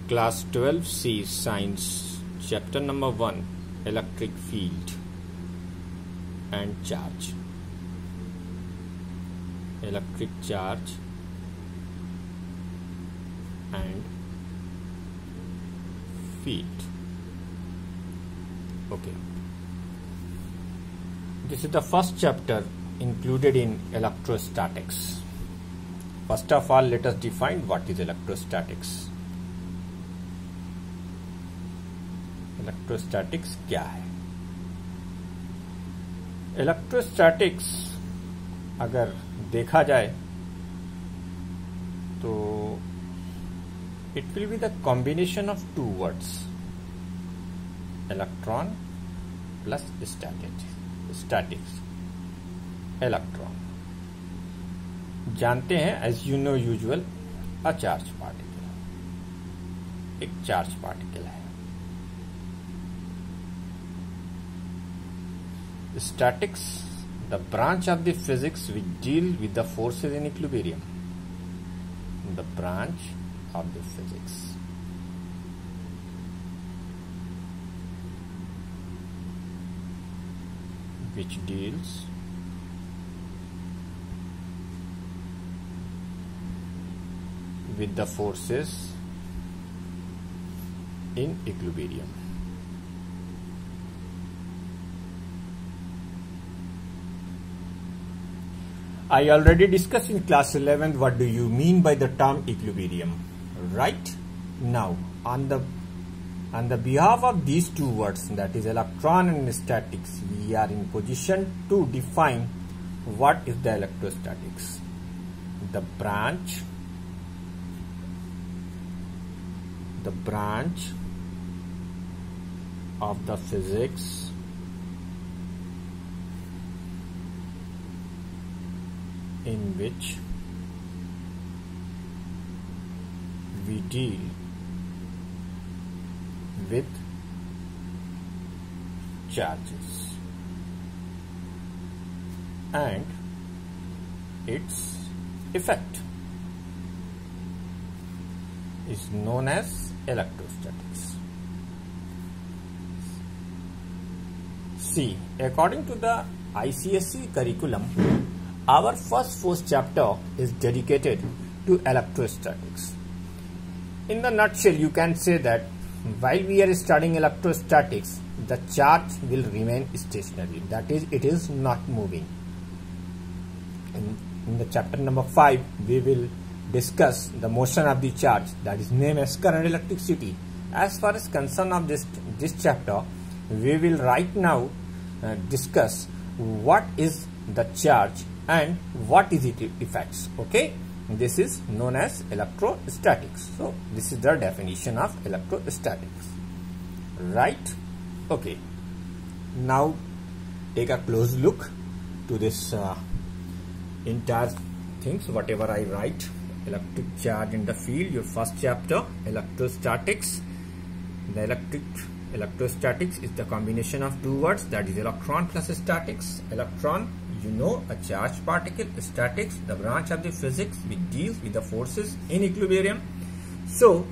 Class 12C Science, Chapter number 1, Electric Field and Charge. Electric charge and field. Okay. This is the first chapter included in electrostatics. First of all, let us define what is electrostatics. Electrostatics क्या है? Electrostatics अगर देखा जाए तो it will be the combination of two words, electron plus statics. Electron जानते हैं, as you know usual, a charge particle, एक charge particle है. Statics, the branch of the physics which deal with the forces in equilibrium. The branch of the physics which deals with the forces in equilibrium. I already discussed in class 11 what do you mean by the term equilibrium, right? Now, on the behalf of these two words, that is electron and statics, we are in position to define what is the electrostatics. The branch of the physics in which we deal with charges and its effect is known as electrostatics. See, according to the ICSE curriculum, our first chapter is dedicated to electrostatics. In the nutshell, you can say that while we are studying electrostatics, the charge will remain stationary. That is, it is not moving. In the chapter number 5, we will discuss the motion of the charge, that is named as current electricity. As far as concern of this chapter, we will right now discuss what is the charge and what is its effects. Okay, this is known as electrostatics. So this is the definition of electrostatics, right? Okay, now take a close look to this entire things, whatever I write. Electric charge in the field, your first chapter, electrostatics. The electrostatics is the combination of two words, that is electron plus statics. Electron, you know, a charged particle. Statics, the branch of the physics which deals with the forces in equilibrium. So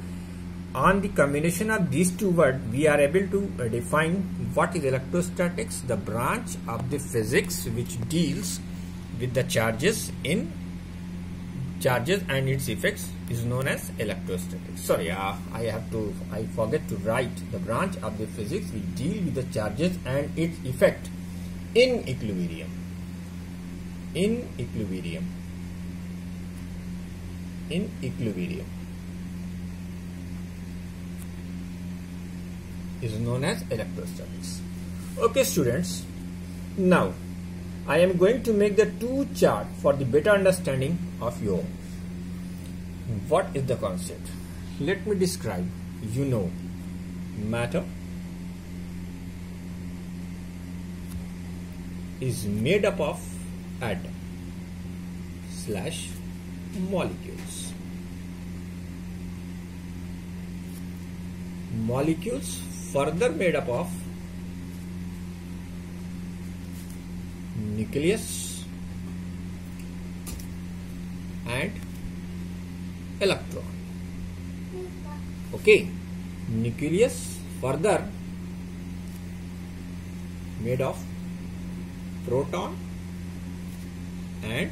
on the combination of these two words, we are able to define what is electrostatics. The branch of the physics which deals with the charges and its effects is known as electrostatics. Sorry, I forget to write the branch of the physics which deal with the charges and its effect in equilibrium. In equilibrium is known as electrostatics. Okay, students, now I am going to make the two chart for the better understanding of your what is the concept. Let me describe. You know, matter is made up of atom / molecules. Molecules further made up of nucleus and electron. Okay, nucleus further made of proton and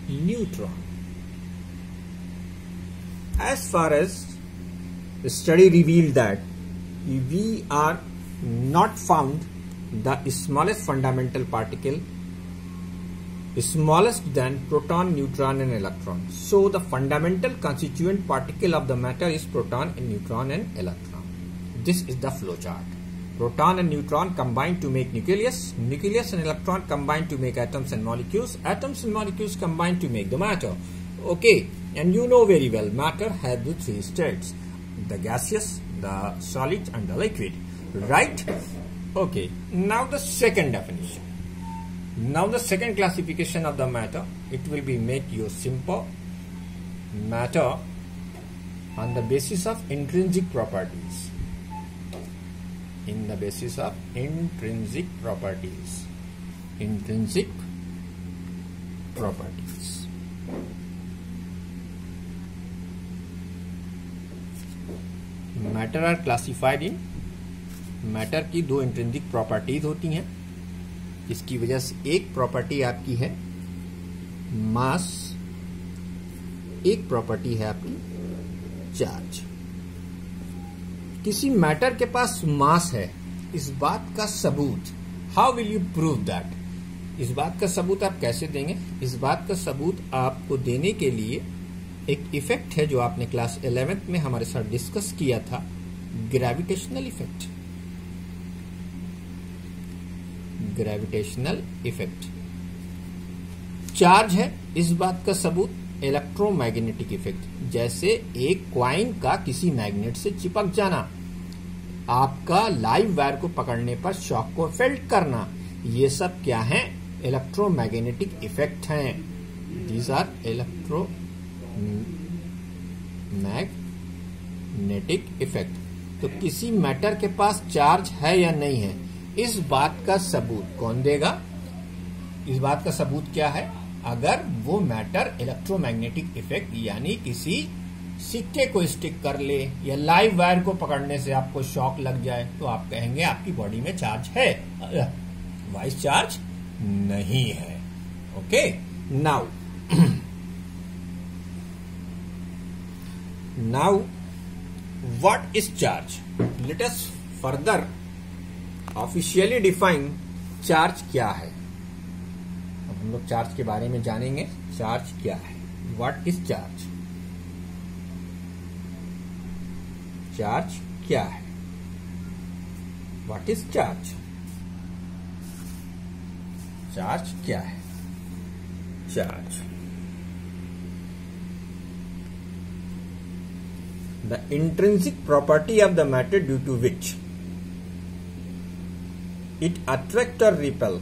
neutron. As far as the study revealed that we are not found the smallest fundamental particle smallest than proton, neutron and electron. So the fundamental constituent particle of the matter is proton and neutron and electron. This is the flow chart. Proton and neutron combine to make nucleus. Nucleus and electron combine to make atoms and molecules. Atoms and molecules combine to make the matter. Okay, and you know very well matter has the three states: the gaseous, the solid and the liquid. Right? Okay, now the second definition. Now the second classification of the matter, it will be make you simple matter on the basis of intrinsic properties. In the basis of intrinsic properties. Intrinsic properties. Matter are classified in, matter की दो intrinsic properties होती हैं, इसकी वजह से एक property आपकी है मास, एक प्रॉपर्टी है आपकी चार्ज। किसी मैटर के पास मास है, इस बात का सबूत, how will you prove that? इस बात का सबूत आप कैसे देंगे? इस बात का सबूत आपको देने के लिए एक इफेक्ट है जो आपने क्लास 11th में हमारे साथ डिस्कस किया था, gravitational effect. Gravitational effect charge है, इस बात का सबूत इलेक्ट्रोमैग्नेटिक इफेक्ट। जैसे एक क्वाइन का किसी मैग्नेट से चिपक जाना, आपका लाइव वायर को पकड़ने पर शॉक को फेल्ट करना, ये सब क्या है? इलेक्ट्रोमैग्नेटिक इफेक्ट हैं। These are electromagnetic effect. तो किसी मैटर के पास चार्ज है या नहीं है, इस बात का सबूत कौन देगा? इस बात का सबूत क्या है? अगर वो मैटर इलेक्ट्रोमैग्नेटिक इफेक्ट यानी किसी सिक्के को स्टिक कर ले या लाइव वायर को पकड़ने से आपको शॉक लग जाए, तो आप कहेंगे आपकी बॉडी में चार्ज है, वाइस चार्ज नहीं है। Okay, now now what is charge? Let us further officially define charge क्या है। अब हम लोग चार्ज के बारे में जानेंगे, चार्ज क्या है, व्हाट इज चार्ज? चार्ज क्या है? What is charge? चार्ज क्या है? Charge the intrinsic property of the matter due to which it attract or repel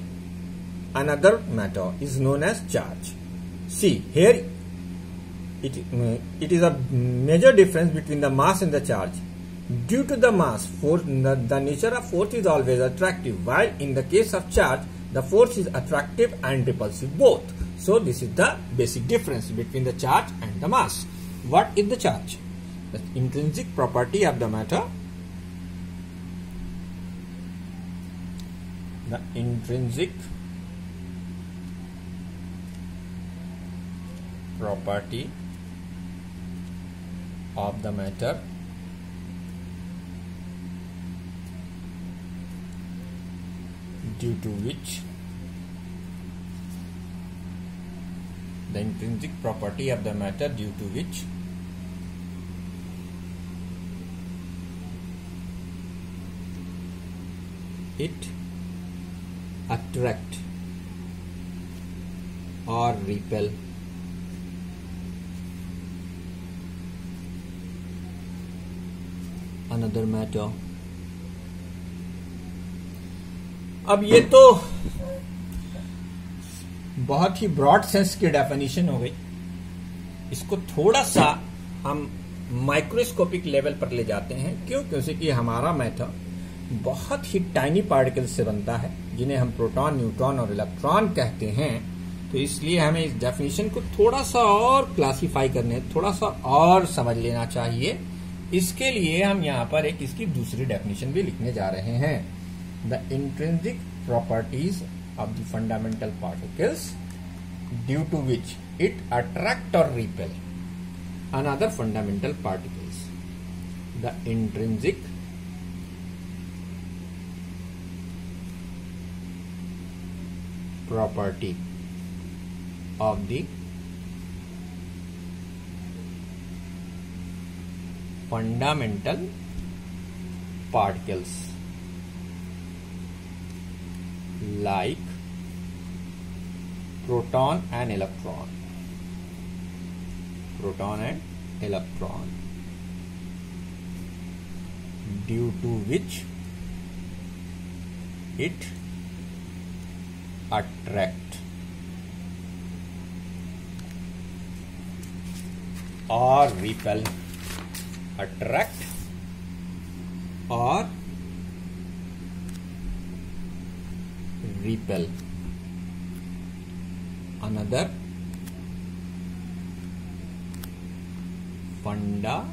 another matter is known as charge. See here, it is a major difference between the mass and the charge. Due to the mass, the nature of force is always attractive, while in the case of charge, the force is attractive and repulsive both. So this is the basic difference between the charge and the mass. What is the charge? The intrinsic property of the matter. The intrinsic property of the matter due to which the intrinsic property of the matter due to which it attract or repel another matter. अब ये तो बहुत ही broad sense की definition हो गई, इसको थोड़ा सा हम माइक्रोस्कोपिक लेवल पर ले जाते हैं। क्यों? क्योंकि हमारा मैटर बहुत ही टाइनी पार्टिकल से बनता है, जिन्हें हम प्रोटॉन, न्यूट्रॉन और इलेक्ट्रॉन कहते हैं। तो इसलिए हमें इस डेफिनेशन को थोड़ा सा और क्लासिफाई करने, थोड़ा सा और समझ लेना चाहिए। इसके लिए हम यहाँ पर एक इसकी दूसरी डेफिनेशन भी लिखने जा रहे हैं। The intrinsic properties of the fundamental particles due to which it attract और repel another fundamental particles. The intrinsic property of the fundamental particles like proton and electron, due to which it attract or repel, attract or repel another fundamental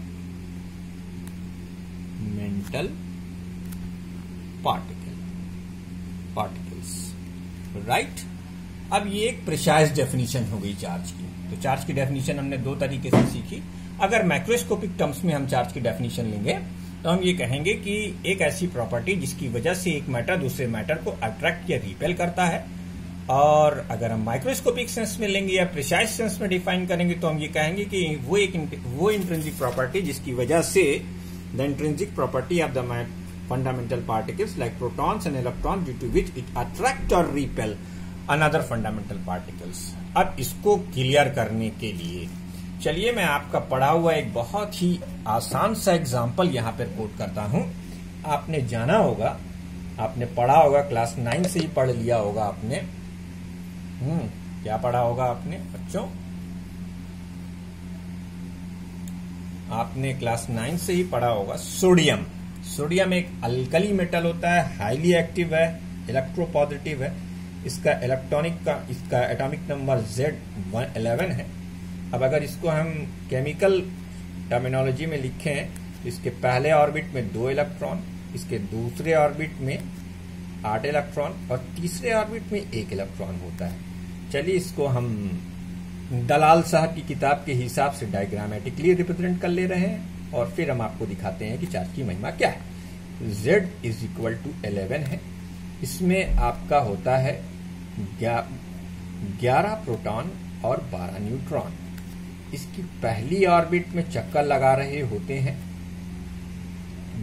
particles, right. अब ये एक precise definition हो गई charge की। तो charge की definition हमने दो तरीके से सीखी। अगर माइक्रोस्कोपिक टर्म्स में हम चार्ज की डेफिनेशन लेंगे तो हम ये कहेंगे कि एक ऐसी प्रॉपर्टी जिसकी वजह से एक मैटर दूसरे मैटर को अट्रैक्ट या रिपेल करता है। और अगर हम माइक्रोस्कोपिक सेंस में लेंगे या प्रिसाइज सेंस में डिफाइन करेंगे तो हम ये कहेंगे कि वो इंट्रिंसिक प्रॉपर्टी जिसकी वजह से the intrinsic property of the fundamental particles like protons and electrons due to which it attract or repel another fundamental particles। अब इसको क्लियर करने के लिए चलिए मैं आपका पढ़ा हुआ एक बहुत ही आसान सा एग्जांपल यहाँ पर कोट करता हूँ। आपने जाना होगा, आपने पढ़ा होगा, क्लास 9 से ही पढ़ लिया होगा आपने। क्या पढ़ा होगा आपने बच्चों? आपने क्लास 9 से ही पढ़ा होगा सोडियम। सोडियम एक अल्कली मेटल होता है, हाईली एक्टिव है, इलेक्ट्रोपॉजिटिव है। इसका एटॉमिक नंबर Z11 है। अब अगर इसको हम केमिकल टर्मिनोलॉजी में लिखें तो इसके पहले ऑर्बिट में 2 इलेक्ट्रॉन, इसके दूसरे ऑर्बिट में 8 इलेक्ट्रॉन और तीसरे ऑर्बिट में 1 इलेक्ट्रॉन होता है। चलिए इसको हम दलाल साहब की किताब के हिसाब से डायग्रामेटिकली रिप्रेजेंट कर ले रहे हैं और फिर हम आपको दिखाते हैं कि चार्ज की महिमा क्या है। Z इज इक्वल टू 11 है। इसमें आपका होता है 11 प्रोटॉन और 12 न्यूट्रॉन। इसकी पहली ऑर्बिट में चक्कर लगा रहे होते हैं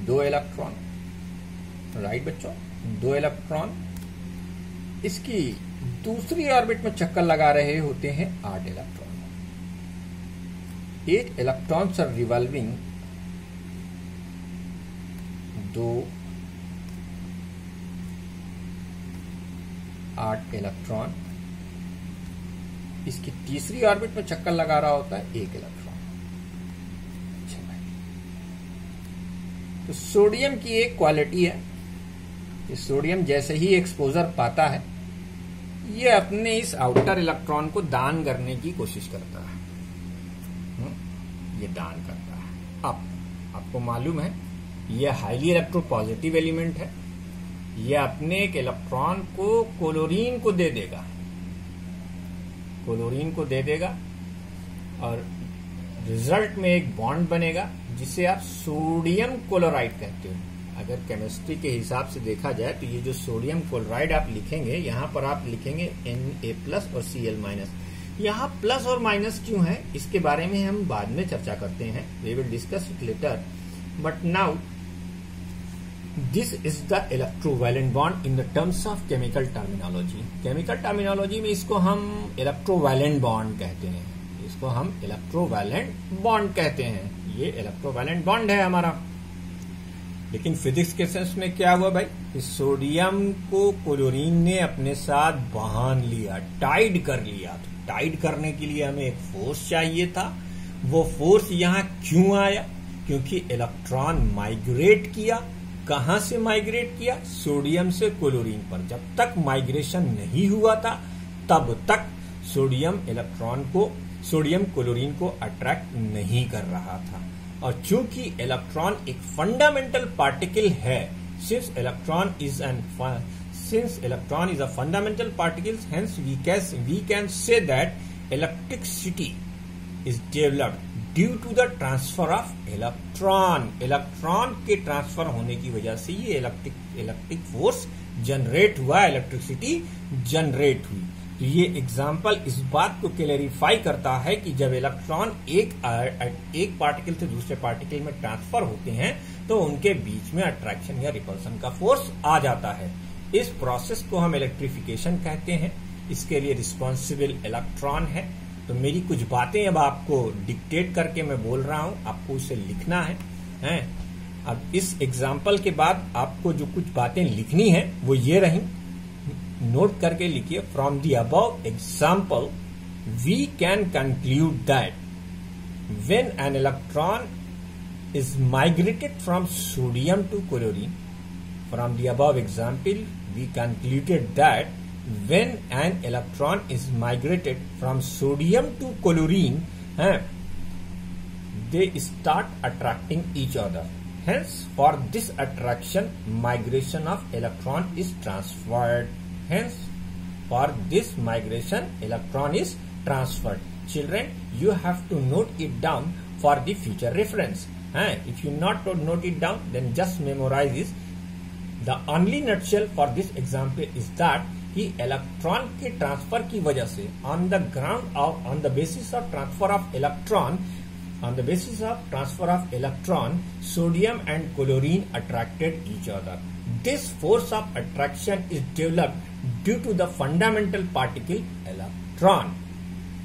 2 इलेक्ट्रॉन, राइट बच्चों, 2 इलेक्ट्रॉन। इसकी दूसरी ऑर्बिट में चक्कर लगा रहे होते हैं 8 electron. 8 electrons are revolving 8 electron. इसकी तीसरी ऑर्बिट में चक्कर लगा रहा होता है 1 इलेक्ट्रॉन। अच्छा भाई, तो सोडियम की एक क्वालिटी है कि सोडियम जैसे ही एक्सपोजर पाता है ये अपने इस आउटर इलेक्ट्रॉन को दान करने की कोशिश करता है। ये दान करता है। अब आपको मालूम है ये हाईली इलेक्ट्रोपॉजिटिव एलिमेंट है। ये अपने एक इलेक्ट्रॉन को क्लोरीन को दे देगा, और रिजल्ट में एक बॉन्ड बनेगा जिसे आप सोडियम क्लोराइड कहते हो। अगर केमिस्ट्री के हिसाब से देखा जाए तो ये जो सोडियम क्लोराइड आप लिखेंगे, यहां पर आप लिखेंगे Na+ और Cl-। यहाँ प्लस और माइनस क्यों है इसके बारे में हम बाद में चर्चा करते हैं। We will discuss it later, but now this is the electrovalent bond in the terms of chemical terminology. Chemical terminology में इसको हम इलेक्ट्रोवैलेंट बॉन्ड कहते हैं। इसको हम इलेक्ट्रोवैलेंट बॉन्ड कहते हैं। ये इलेक्ट्रोवैलेंट बॉन्ड है हमारा। लेकिन फिजिक्स के सेंस में क्या हुआ भाई, इस सोडियम को क्लोरीन ने अपने साथ बांध लिया, टाइड कर लिया। तो टाइड करने के लिए हमें एक फोर्स चाहिए था। वो फोर्स यहां क्यों आया? क्योंकि इलेक्ट्रॉन माइग्रेट किया। कहां से माइग्रेट किया? सोडियम से क्लोरीन पर। जब तक माइग्रेशन नहीं हुआ था तब तक सोडियम क्लोरीन को अट्रैक्ट नहीं कर रहा था। और चूंकि इलेक्ट्रॉन एक फंडामेंटल पार्टिकल है, since electron is a fundamental particle, hence we can say that electricity is developed due to the transfer of electron. Electron के ट्रांसफर होने की वजह से ये इलेक्ट्रिक फोर्स जनरेट हुआ, इलेक्ट्रिसिटी जनरेट हुई। तो ये एग्जाम्पल इस बात को क्लेरिफाई करता है कि जब इलेक्ट्रॉन एक पार्टिकल से दूसरे पार्टिकल में ट्रांसफर होते हैं तो उनके बीच में अट्रैक्शन या रिपल्सन का फोर्स आ जाता है। इस प्रोसेस को हम इलेक्ट्रिफिकेशन कहते हैं। इसके लिए रिस्पॉन्सिबल इलेक्ट्रॉन है। तो मेरी कुछ बातें अब आपको डिक्टेट करके मैं बोल रहा हूं, आपको उसे लिखना है। अब इस एग्जाम्पल के बाद आपको जो कुछ बातें लिखनी है वो ये रही, नोट करके लिखिए। From the above example we can conclude that when an electron is migrated from sodium to chlorine, from the above example we concluded that when an electron is migrated from sodium to chlorine, they start attracting each other. Hence, for this attraction, migration of electron is transferred. Hence, for this migration, electron is transferred. Children, you have to note it down for the future reference. If you not note it down, then just memorize this. The only nutshell for this example is that कि electron के transfer की वजह से on the basis of transfer of electron sodium and chlorine attracted each other. This force of attraction is developed due to the fundamental particle electron.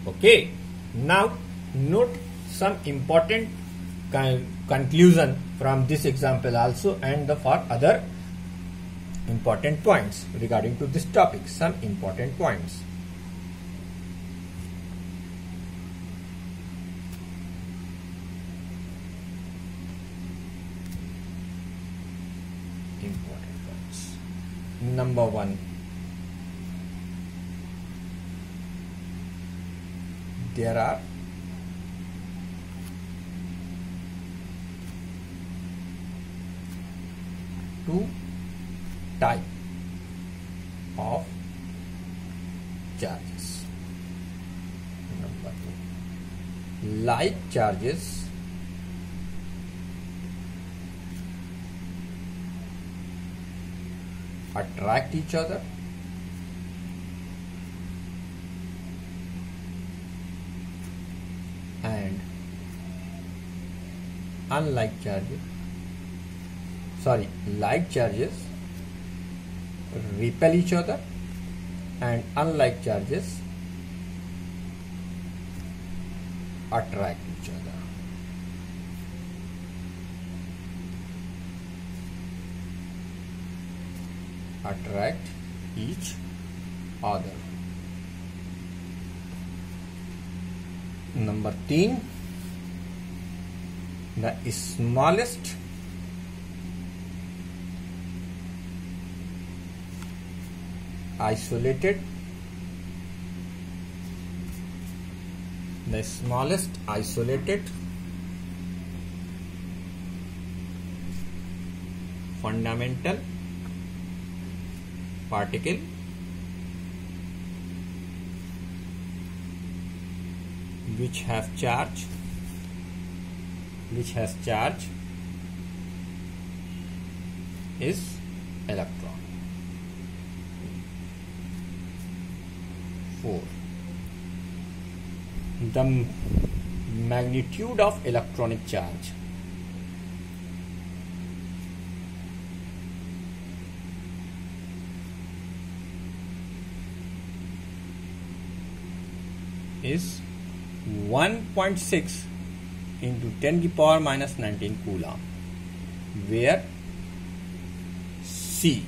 Okay, now note some important conclusion from this example also and for other important points regarding to this topic. Some important points. Important points. Number 1. There are two type of charges. Number 2, like charges attract each other, and like charges repel each other, and unlike charges attract each other. Attract each other. Number 3, the smallest isolated fundamental particle which has charge is electron. 4, the magnitude of electronic charge is 1.6 into 10 to the power minus 19 coulomb, where C